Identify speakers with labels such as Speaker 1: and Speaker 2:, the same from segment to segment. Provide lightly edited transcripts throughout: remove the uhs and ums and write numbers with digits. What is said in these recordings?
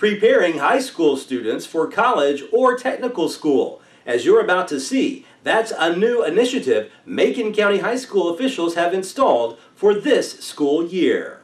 Speaker 1: preparing high school students for college or technical school. As you're about to see, that's a new initiative Macon County High School officials have installed for this school year.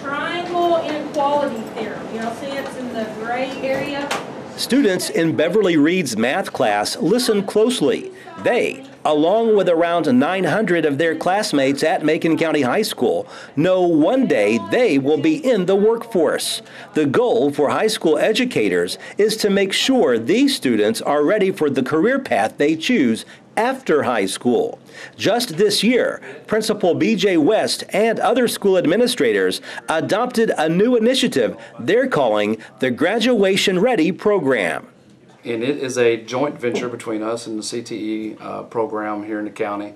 Speaker 2: Triangle inequality theorem. You'll see it's in the gray area.
Speaker 1: Students in Beverly Reed's math class listen closely. They, along with around 900 of their classmates at Macon County High School, know one day they will be in the workforce. The goal for high school educators is to make sure these students are ready for the career path they choose after high school. Just this year, Principal B.J. West and other school administrators adopted a new initiative they're calling the Graduation Ready program.
Speaker 3: And it is a joint venture between us and the CTE program here in the county.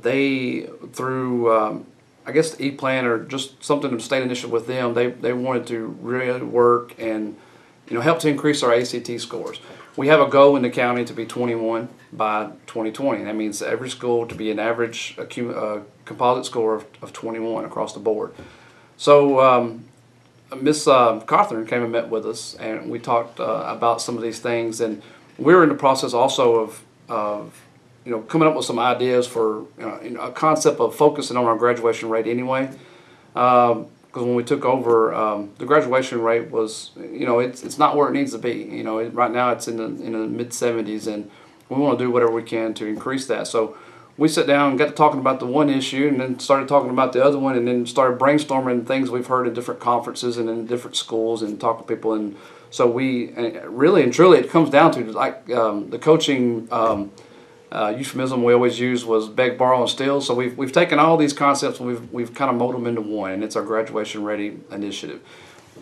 Speaker 3: They, through I guess the E-Plan or just something of state initiative with them, they wanted to really work and help to increase our ACT scores. We have a goal in the county to be 21 by 2020. That means every school to be an average composite score of 21 across the board. So Miss Cawthorn came and met with us, and we talked about some of these things. And we're in the process also of coming up with some ideas for a concept of focusing on our graduation rate anyway. Because when we took over, the graduation rate was, it's not where it needs to be. Right now it's in the mid-70s, and we want to do whatever we can to increase that. So we sat down and got to talking about the one issue, and then started talking about the other one, and then started brainstorming things we've heard in different conferences and in different schools, and talk to people. And so we really and truly, it comes down to like the coaching. Euphemism we always use was beg, borrow, and steal. So we've taken all these concepts and we've kind of molded them into one, and it's our Graduation Ready initiative.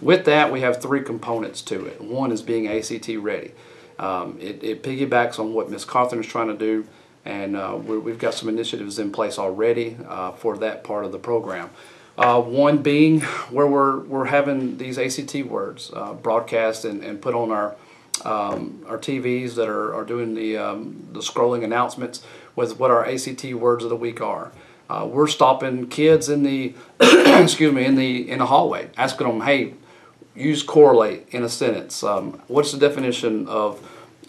Speaker 3: With that, we have three components to it. One is being ACT ready. It piggybacks on what Ms. Cawthorn is trying to do, and we've got some initiatives in place already for that part of the program. One being where we're having these ACT words broadcast and put on our TVs that are doing the scrolling announcements with what our ACT words of the week are. We're stopping kids in the excuse me, in the hallway, asking them, hey, use correlate in a sentence. What's the definition of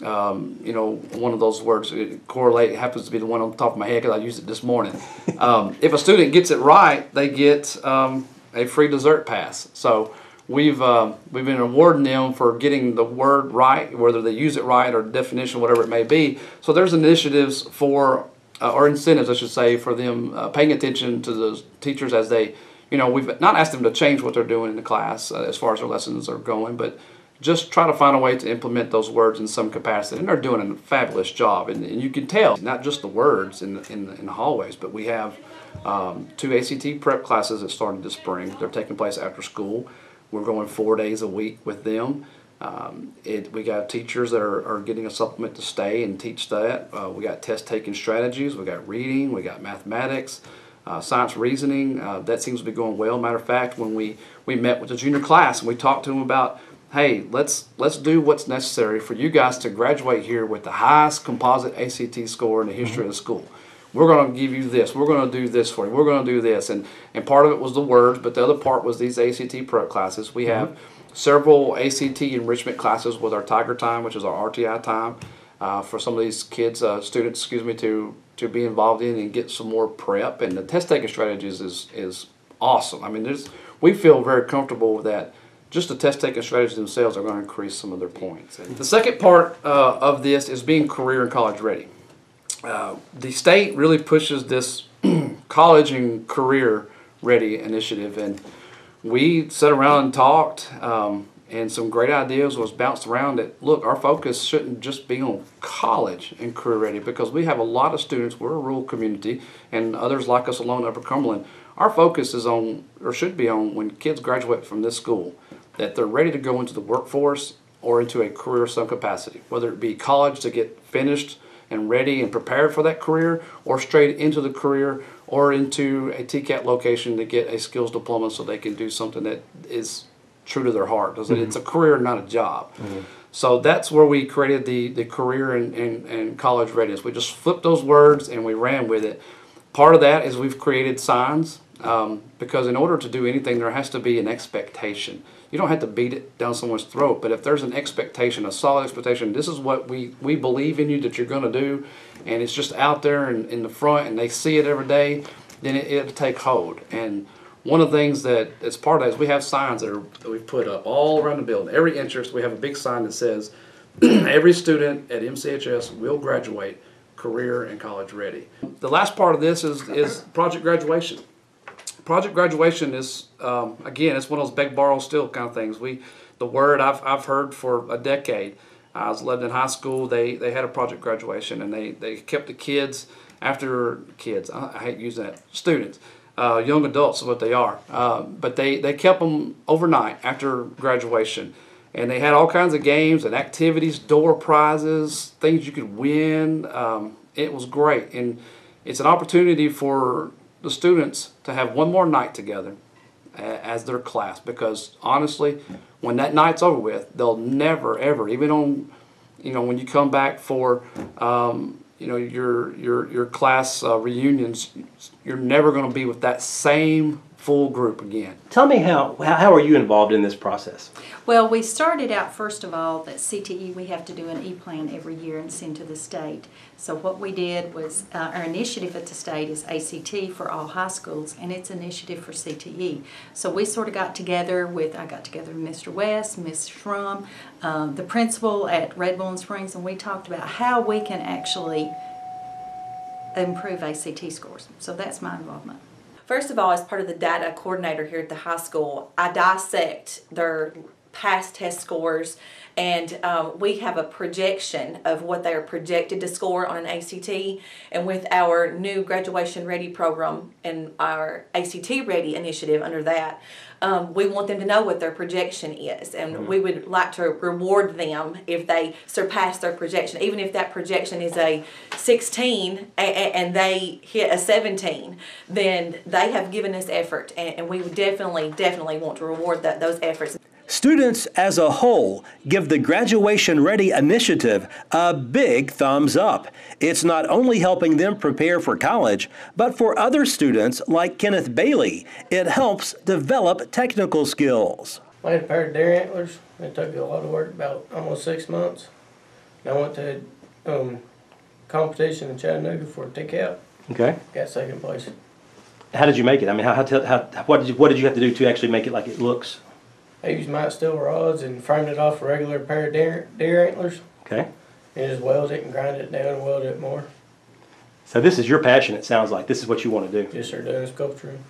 Speaker 3: one of those words? Correlate happens to be the one on the top of my head because I used it this morning. If a student gets it right, they get a free dessert pass. So we've been awarding them for getting the word right, whether they use it right or definition, whatever it may be. So there's initiatives for, or incentives I should say, for them paying attention to the teachers as they, we've not asked them to change what they're doing in the class as far as their lessons are going, but just try to find a way to implement those words in some capacity. And they're doing a fabulous job, and you can tell, not just the words in the hallways, but we have 2 ACT prep classes that started this spring. They're taking place after school. We're going 4 days a week with them. We got teachers that are getting a supplement to stay and teach that. We got test-taking strategies. We got reading. We got mathematics, science reasoning. That seems to be going well. Matter of fact, when we met with the junior class and we talked to them about, hey, let's do what's necessary for you guys to graduate here with the highest composite ACT score in the history of the school. We're going to give you this. We're going to do this for you. We're going to do this. And part of it was the words, but the other part was these ACT prep classes. We have several ACT enrichment classes with our Tiger Time, which is our RTI time, for some of these kids, students, excuse me, to be involved in and get some more prep. And the test-taking strategies is awesome. I mean, we feel very comfortable with that. Just the test-taking strategies themselves are going to increase some of their points. And the second part of this is being career and college ready. The state really pushes this college and career ready initiative, and we sat around and talked, and some great ideas was bounced around that, look, our focus shouldn't just be on college and career ready, because we have a lot of students, we're a rural community, and others like us along Upper Cumberland. Our focus is on, or should be on, when kids graduate from this school, that they're ready to go into the workforce or into a career of some capacity, whether it be college to get finished and ready and prepared for that career, or straight into the career, or into a TCAT location to get a skills diploma so they can do something that is true to their heart. It's a career, not a job. So that's where we created the career and college readiness. We just flipped those words and we ran with it. Part of that is we've created signs, because in order to do anything there has to be an expectation. you don't have to beat it down someone's throat, but if there's an expectation, a solid expectation, this is what we believe in you that you're going to do, and it's just out there in the front, and they see it every day, then it'll take hold. And one of the things that is part of that is we have signs that we've put up all around the building. Every entrance, we have a big sign that says, every student at M.C.H.S. will graduate career and college ready. The last part of this is project graduation. Project graduation is, again, it's one of those beg, borrow, steal kind of things. The word I've heard for a decade. I was lived in high school. They had a project graduation, and they kept the kids after kids. I hate using that. Students, young adults is what they are. But they kept them overnight after graduation, and they had all kinds of games and activities, door prizes, things you could win. It was great, and it's an opportunity for the students to have one more night together as their class, because honestly, when that night's over with, they'll never ever, even on, when you come back for your class reunions, you're never going to be with that same full group again.
Speaker 1: Tell me how are you involved in this process?
Speaker 4: Well, we started out, first of all, that CTE, we have to do an E-plan every year and send to the state. So what we did was, our initiative at the state is ACT for all high schools, and it's an initiative for CTE. So we sort of got together with, I got together with Mr. West, Ms. Shrum, the principal at Red Bull and Springs, and we talked about how we can actually improve ACT scores. So that's my involvement.
Speaker 5: First of all, as part of the data coordinator here at the high school, I dissect their past test scores, and we have a projection of what they are projected to score on an ACT. And with our new Graduation Ready program and our ACT Ready initiative under that, we want them to know what their projection is, and we would like to reward them if they surpass their projection. Even if that projection is a 16 and they hit a 17, then they have given us effort, and we would definitely want to reward those efforts.
Speaker 1: Students as a whole give the Graduation Ready initiative a big thumbs up. It's not only helping them prepare for college, but for other students like Kenneth Bailey, it helps develop technical skills.
Speaker 6: I had a pair of deer antlers. It took a lot of work, about almost 6 months. And I went to competition in Chattanooga for a TCAP.
Speaker 1: Okay.
Speaker 6: Got second place.
Speaker 1: How did you make it? I mean, what did you have to do to actually make it like it looks?
Speaker 6: I used mild steel rods and framed it off a regular pair of deer antlers.
Speaker 1: Okay.
Speaker 6: And just weld it and grind it down and weld it more.
Speaker 1: So this is your passion, it sounds like. This is what you want to do.
Speaker 6: Just start doing sculpturing.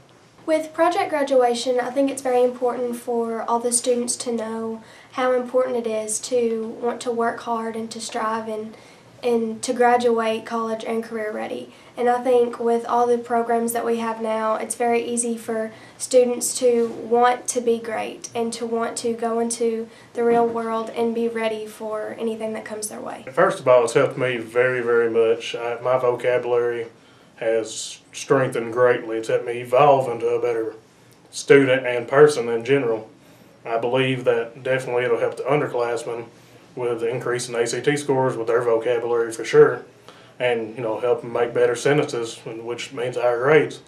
Speaker 7: With project graduation, I think it's very important for all the students to know how important it is to want to work hard and to strive and to graduate college and career ready. And I think with all the programs that we have now, it's very easy for students to want to be great and to want to go into the real world and be ready for anything that comes their way.
Speaker 8: First of all, it's helped me very, very much. My vocabulary has strengthened greatly. It's helped me evolve into a better student and person in general. I believe that definitely it'll help the underclassmen with the increase in ACT scores with their vocabulary for sure, and help them make better sentences, which means higher grades.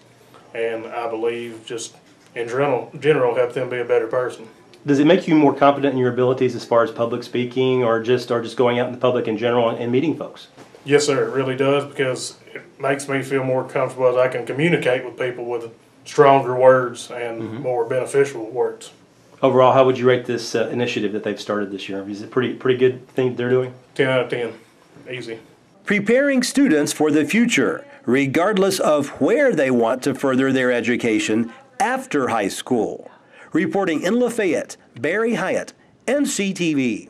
Speaker 8: And I believe just in general help them be a better person.
Speaker 1: Does it make you more confident in your abilities as far as public speaking or just going out in the public in general and meeting folks?
Speaker 8: Yes, sir, it really does, because it makes me feel more comfortable as I can communicate with people with stronger words and more beneficial words.
Speaker 1: Overall, how would you rate this initiative that they've started this year? Is it pretty good thing they're doing?
Speaker 8: 10 out of 10. Easy.
Speaker 1: Preparing students for the future, regardless of where they want to further their education after high school. Reporting in Lafayette, Barry Hiett, NCTV.